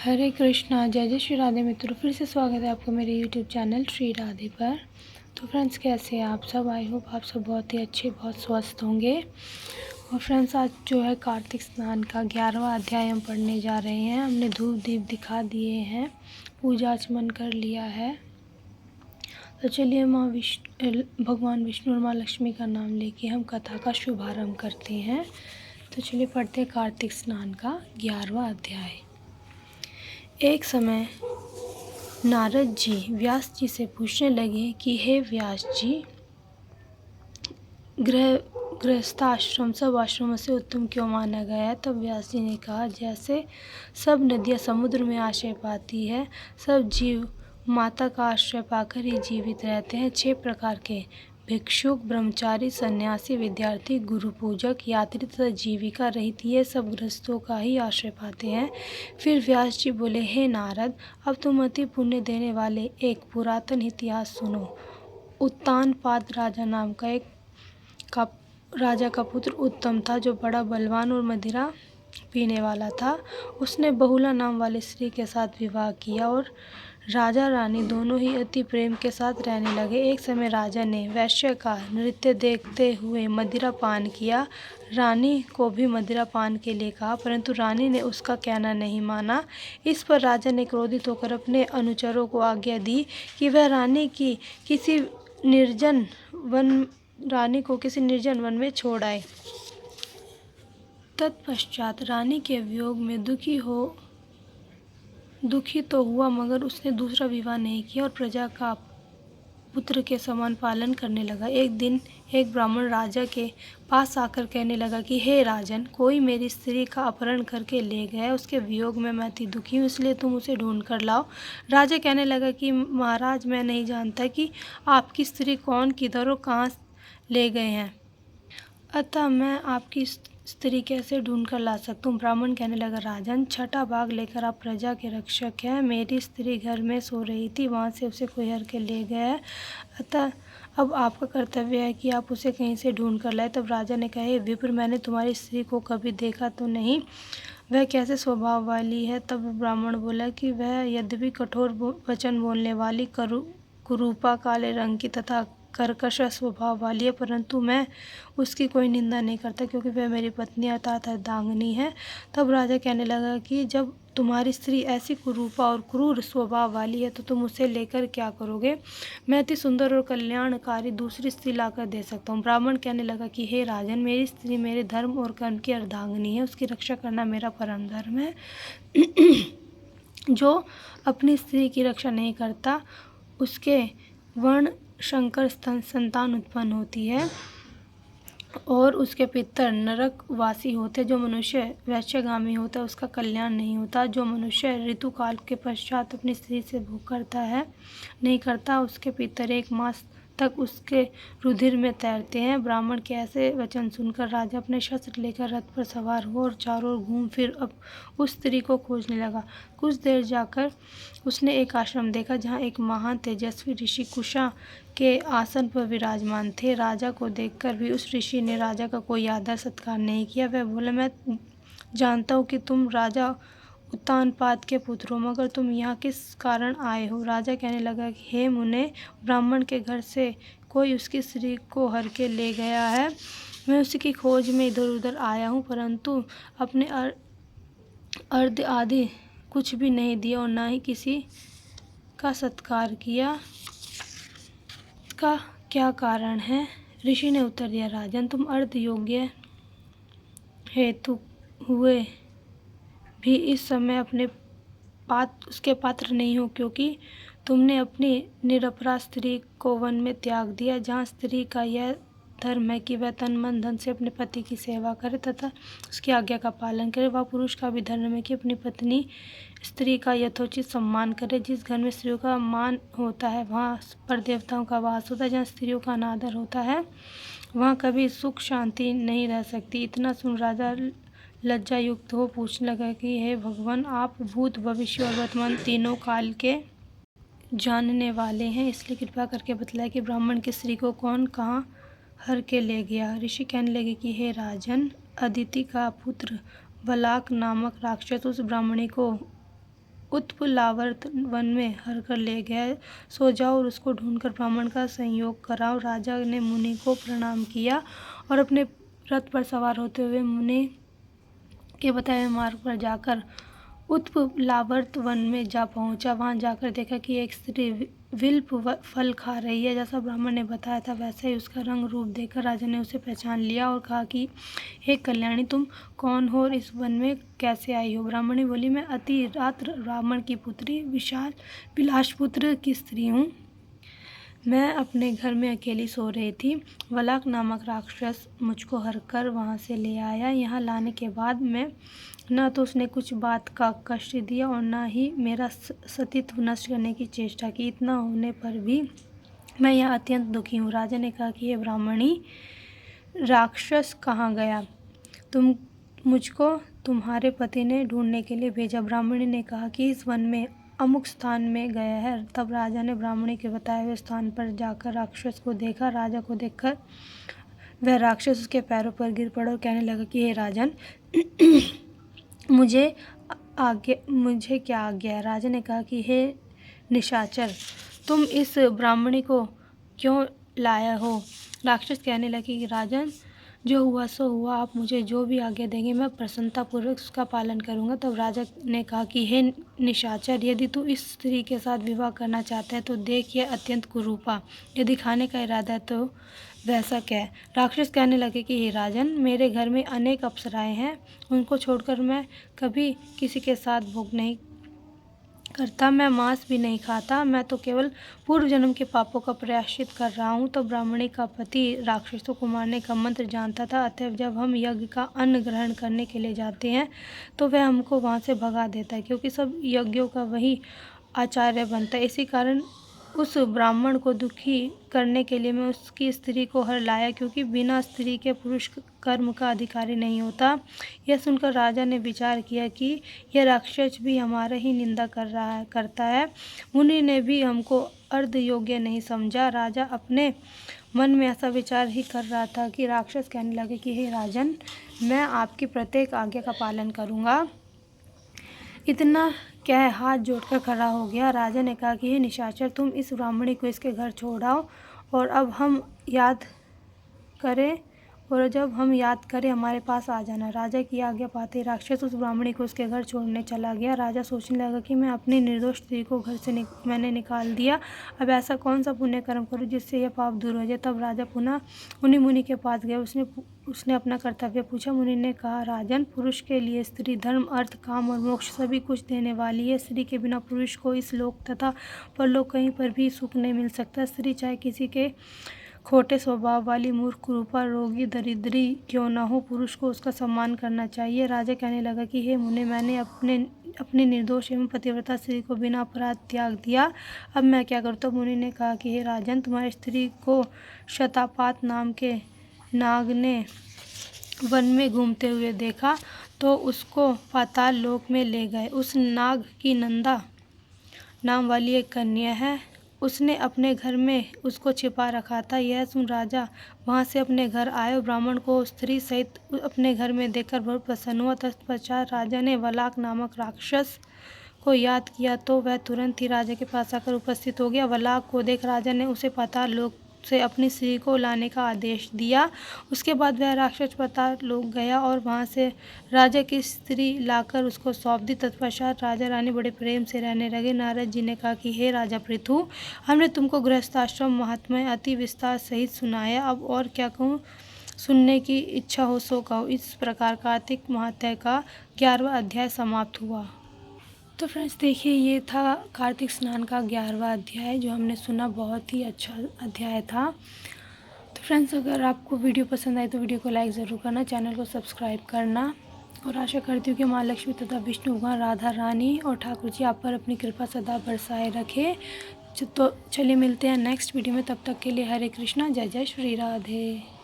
हरे कृष्णा, जय जय श्री राधे। मित्रों, फिर से स्वागत है आपका मेरे यूट्यूब चैनल श्री राधे पर। तो फ्रेंड्स, कैसे हैं आप सब? आई होप आप सब बहुत ही अच्छे, बहुत स्वस्थ होंगे। और फ्रेंड्स, आज जो है कार्तिक स्नान का 11वां अध्याय हम पढ़ने जा रहे हैं। हमने धूप दीप दिखा दिए हैं, पूजा आचमन कर लिया है। तो चलिए भगवान विष्णु और माँ लक्ष्मी का नाम लेके हम कथा का शुभारंभ करते हैं। तो चलिए पढ़ते हैं कार्तिक स्नान का 11वां अध्याय। एक समय नारद जी व्यास जी से पूछने लगे कि हे व्यास जी, गृहस्थाश्रम सब आश्रमों से उत्तम क्यों माना गया है? तब व्यास जी ने कहा, जैसे सब नदियाँ समुद्र में आश्रय पाती है, सब जीव माता का आश्रय पाकर ही जीवित रहते हैं। 6 प्रकार के भिक्षुक, ब्रह्मचारी, सन्यासी, विद्यार्थी, गुरु पूजक, यात्री तथा जीविका रहित ये सब गृहस्थों का ही आश्रय पाते हैं। फिर व्यास जी बोले, हे नारद, अब तुम अति पुण्य देने वाले एक पुरातन इतिहास सुनो। उत्तानपाद राजा नाम का राजा का पुत्र उत्तम था, जो बड़ा बलवान और मदिरा पीने वाला था। उसने बहुला नाम वाली स्त्री के साथ विवाह किया और राजा रानी दोनों ही अति प्रेम के साथ रहने लगे। एक समय राजा ने वैश्य का नृत्य देखते हुए मदिरा पान किया। रानी को भी मदिरा पान के लिए कहा, परंतु रानी ने उसका कहना नहीं माना। इस पर राजा ने क्रोधित होकर अपने अनुचरों को आज्ञा दी कि वह रानी को किसी निर्जन वन में छोड़ आए। तत्पश्चात रानी के वियोग में दुखी तो हुआ, मगर उसने दूसरा विवाह नहीं किया और प्रजा का पुत्र के समान पालन करने लगा। एक दिन एक ब्राह्मण राजा के पास आकर कहने लगा कि हे राजन, कोई मेरी स्त्री का अपहरण करके ले गया। उसके वियोग में मैं अति दुखी हूँ, इसलिए तुम उसे ढूंढ कर लाओ। राजा कहने लगा कि महाराज, मैं नहीं जानता कि आपकी स्त्री कौन, किधर और कहाँ ले गए हैं, अतः मैं आपकी स्त्री कैसे ढूंढ कर ला सकता हूँ? ब्राह्मण कहने लगा, राजन, छठा भाग लेकर आप प्रजा के रक्षक हैं। मेरी स्त्री घर में सो रही थी, वहाँ से उसे कोई हर के ले गया है, अतः अब आपका कर्तव्य है कि आप उसे कहीं से ढूंढ कर लाए। तब राजा ने कहा, हे विप्र, मैंने तुम्हारी स्त्री को कभी देखा तो नहीं, वह कैसे स्वभाव वाली है? तब ब्राह्मण बोला कि वह यद्यपि कठोर वचन बोलने वाली, कुरूपा, काले रंग की तथा कर्कश स्वभाव वाली है, परंतु मैं उसकी कोई निंदा नहीं करता, क्योंकि वह मेरी पत्नी अर्थात अर्धांगिनी है। तब राजा कहने लगा कि जब तुम्हारी स्त्री ऐसी कुरूपा और क्रूर स्वभाव वाली है, तो तुम उसे लेकर क्या करोगे? मैं अति सुंदर और कल्याणकारी दूसरी स्त्री लाकर दे सकता हूँ। ब्राह्मण कहने लगा कि हे राजन, मेरी स्त्री मेरे धर्म और कर्म की अर्धांगिनी है, उसकी रक्षा करना मेरा परम धर्म है। जो अपनी स्त्री की रक्षा नहीं करता, उसके वर्ण शंकर संतान उत्पन्न होती है और उसके पितर नरकवासी होते। जो मनुष्य वैश्यगामी होता है, उसका कल्याण नहीं होता। जो मनुष्य ऋतुकाल के पश्चात अपनी स्त्री से भोग नहीं करता, उसके पितर 1 मास तक उसके रुधिर में तैरते हैं। ब्राह्मण के ऐसे वचन सुनकर राजा अपने शस्त्र लेकर रथ पर सवार हुआ और चारों ओर घूम फिर अब उस स्त्री को खोजने लगा। कुछ देर जाकर उसने एक आश्रम देखा, जहाँ एक महान तेजस्वी ऋषि कुशा के आसन पर विराजमान थे। राजा को देखकर भी उस ऋषि ने राजा का कोई आदर सत्कार नहीं किया। वह बोला, मैं जानता हूँ कि तुम राजा उत्तानपाद के पुत्र हो, मगर तुम यहाँ किस कारण आए हो? राजा कहने लगा कि हे मुने, ब्राह्मण के घर से कोई उसकी स्त्री को हर के ले गया है। मैं उसकी खोज में इधर उधर आया हूँ, परंतु अपने अर्घ्य आदि कुछ भी नहीं दिया और ना ही किसी का सत्कार किया। का क्या कारण है? ऋषि ने उत्तर दिया, राजन, तुम अर्ध योग्य हेतु हुए भी इस समय उसके पात्र नहीं हो, क्योंकि तुमने अपनी निरपराध स्त्री को वन में त्याग दिया, जहाँ स्त्री का यह धर्म है कि वह तन मन धन से अपने पति की सेवा करे तथा उसकी आज्ञा का पालन करे। वह पुरुष का भी धर्म है कि अपनी पत्नी स्त्री का यथोचित सम्मान करे। जिस घर में स्त्रियों का मान होता है, वहाँ पर देवताओं का वास होता है। जहाँ स्त्रियों का अनादर होता है, वहाँ कभी सुख शांति नहीं रह सकती। इतना सुन राजा लज्जा युक्त हो पूछने लगा कि हे भगवान, आप भूत, भविष्य और वर्तमान तीनों काल के जानने वाले हैं, इसलिए कृपा करके बतलाए कि ब्राह्मण की स्त्री को कौन कहाँ हर के ले गया। ऋषि कहने लगे कि हे राजन, अदिति का पुत्र बलाक नामक राक्षस उस ब्राह्मणी को उत्पलावर्त वन में हर कर ले गया। सो जाओ और उसको ढूंढकर ब्राह्मण का संयोग कराओ। राजा ने मुनि को प्रणाम किया और अपने रथ पर सवार होते हुए मुनि के बताए मार्ग पर जाकर उत्पलावर्त वन में जा पहुंचा। वहां जाकर देखा कि एक स्त्री विल्प फल खा रही है। जैसा ब्राह्मण ने बताया था वैसा ही उसका रंग रूप देखकर राजा ने उसे पहचान लिया और कहा कि हे कल्याणी, तुम कौन हो और इस वन में कैसे आई हो? ब्राह्मणी बोली, मैं अति रात्र ब्राह्मण की पुत्री विलासपुत्र की स्त्री हूँ। मैं अपने घर में अकेली सो रही थी। वलाक नामक राक्षस मुझको हरकर वहाँ से ले आया। यहाँ लाने के बाद मैं न तो उसने कुछ बात का कष्ट दिया और न ही मेरा सतीत्व नष्ट करने की चेष्टा की। इतना होने पर भी मैं यहाँ अत्यंत दुखी हूँ। राजा ने कहा कि ये ब्राह्मणी, राक्षस कहाँ गया? तुम मुझको तुम्हारे पति ने ढूंढने के लिए भेजा। ब्राह्मणी ने कहा कि इस वन में अमुक स्थान में गया है। तब राजा ने ब्राह्मणी के बताए हुए स्थान पर जाकर राक्षस को देखा। राजा को देखकर वह राक्षस उसके पैरों पर गिर पड़ा और कहने लगा कि हे राजन, मुझे क्या आज्ञा है? राजा ने कहा कि हे निशाचर, तुम इस ब्राह्मणी को क्यों लाया हो? राक्षस कहने लगे कि राजन, जो हुआ सो हुआ। आप मुझे जो भी आज्ञा देंगे मैं प्रसन्नतापूर्वक उसका पालन करूंगा। तब राजा ने कहा कि हे निशाचर, यदि तू इस स्त्री के साथ विवाह करना चाहता है तो देख, यह अत्यंत कुरूपा। यदि खाने का इरादा है तो वैसा कह। राक्षस कहने लगे कि हे राजन, मेरे घर में अनेक अप्सराएं हैं, उनको छोड़कर मैं कभी किसी के साथ भोग नहीं करता। मैं मांस भी नहीं खाता। मैं तो केवल पूर्व जन्म के पापों का प्रायश्चित कर रहा हूँ। तो ब्राह्मणी का पति राक्षसों को मारने का मंत्र जानता था। अतएव जब हम यज्ञ का अन्न ग्रहण करने के लिए जाते हैं तो वह हमको वहाँ से भगा देता है, क्योंकि सब यज्ञों का वही आचार्य बनता है। इसी कारण उस ब्राह्मण को दुखी करने के लिए मैं उसकी स्त्री को हर लाया, क्योंकि बिना स्त्री के पुरुष कर्म का अधिकारी नहीं होता। यह सुनकर राजा ने विचार किया कि यह राक्षस भी हमारा ही निंदा करता है। मुनि ने भी हमको अर्ध योग्य नहीं समझा। राजा अपने मन में ऐसा विचार ही कर रहा था कि राक्षस कहने लगे कि हे राजन, मैं आपकी प्रत्येक आज्ञा का पालन करूँगा। इतना कह हाथ जोड़कर खड़ा हो गया। राजा ने कहा कि हे निशाचर, तुम इस ब्राह्मणी को इसके घर छोड़ाओ और जब हम याद करें हमारे पास आ जाना। राजा की आज्ञा पाते ही राक्षस उस ब्राह्मणी को उसके घर छोड़ने चला गया। राजा सोचने लगा कि मैं अपनी निर्दोष स्त्री को घर से मैंने निकाल दिया। अब ऐसा कौन सा पुण्य कर्म करूं जिससे यह पाप दूर हो जाए। तब राजा पुनः मुनि के पास गया। उसने अपना कर्तव्य पूछा। मुनि ने कहा, राजन, पुरुष के लिए स्त्री धर्म, अर्थ, काम और मोक्ष सभी कुछ देने वाली है। स्त्री के बिना पुरुष को इस लोक तथा परलोक कहीं पर भी सुख नहीं मिल सकता। स्त्री चाहे किसी के खोटे स्वभाव वाली, मूर्ख, कुरूपा, रोगी, दरिद्री क्यों न हो, पुरुष को उसका सम्मान करना चाहिए। राजा कहने लगा कि हे मुनि, मैंने अपनी निर्दोष एवं पतिव्रता स्त्री को बिना अपराध त्याग दिया। अब मैं क्या करूँ? तो मुनि ने कहा कि हे राजन, तुम्हारी स्त्री को शतापात नाम के नाग ने वन में घूमते हुए देखा तो उसको पाताल लोक में ले गए। उस नाग की नंदा नाम वाली एक कन्या है, उसने अपने घर में उसको छिपा रखा था। यह सुन राजा वहाँ से अपने घर आए और ब्राह्मण को स्त्री सहित अपने घर में देखकर बहुत प्रसन्न हुआ। तत्पश्चात राजा ने वलाक नामक राक्षस को याद किया तो वह तुरंत ही राजा के पास आकर उपस्थित हो गया। वलाक को देख राजा ने उसे पाताल लोक से अपनी स्त्री को लाने का आदेश दिया। उसके बाद वह राक्षस पाताल लोक गया और वहां से राजा की स्त्री लाकर उसको सौंप दी। तत्पश्चात राजा रानी बड़े प्रेम से रहने लगे। नारद जी ने कहा कि हे राजा पृथु, हमने तुमको गृहस्थाश्रम महात्म्य अति विस्तार सहित सुनाया। अब और क्या कहूँ? सुनने की इच्छा हो सो कहो। इस प्रकार कार्तिक महात्म्य का 11वां अध्याय समाप्त हुआ। तो फ्रेंड्स देखिए, ये था कार्तिक स्नान का 11वां अध्याय जो हमने सुना। बहुत ही अच्छा अध्याय था। तो फ्रेंड्स, अगर आपको वीडियो पसंद आए तो वीडियो को लाइक ज़रूर करना, चैनल को सब्सक्राइब करना और आशा करती हूँ कि माँ लक्ष्मी तथा विष्णु भगवान, राधा रानी और ठाकुर जी आप पर अपनी कृपा सदा बरसाए रखे। तो चलिए मिलते हैं नेक्स्ट वीडियो में। तब तक के लिए हरे कृष्णा, जय जय श्री राधे।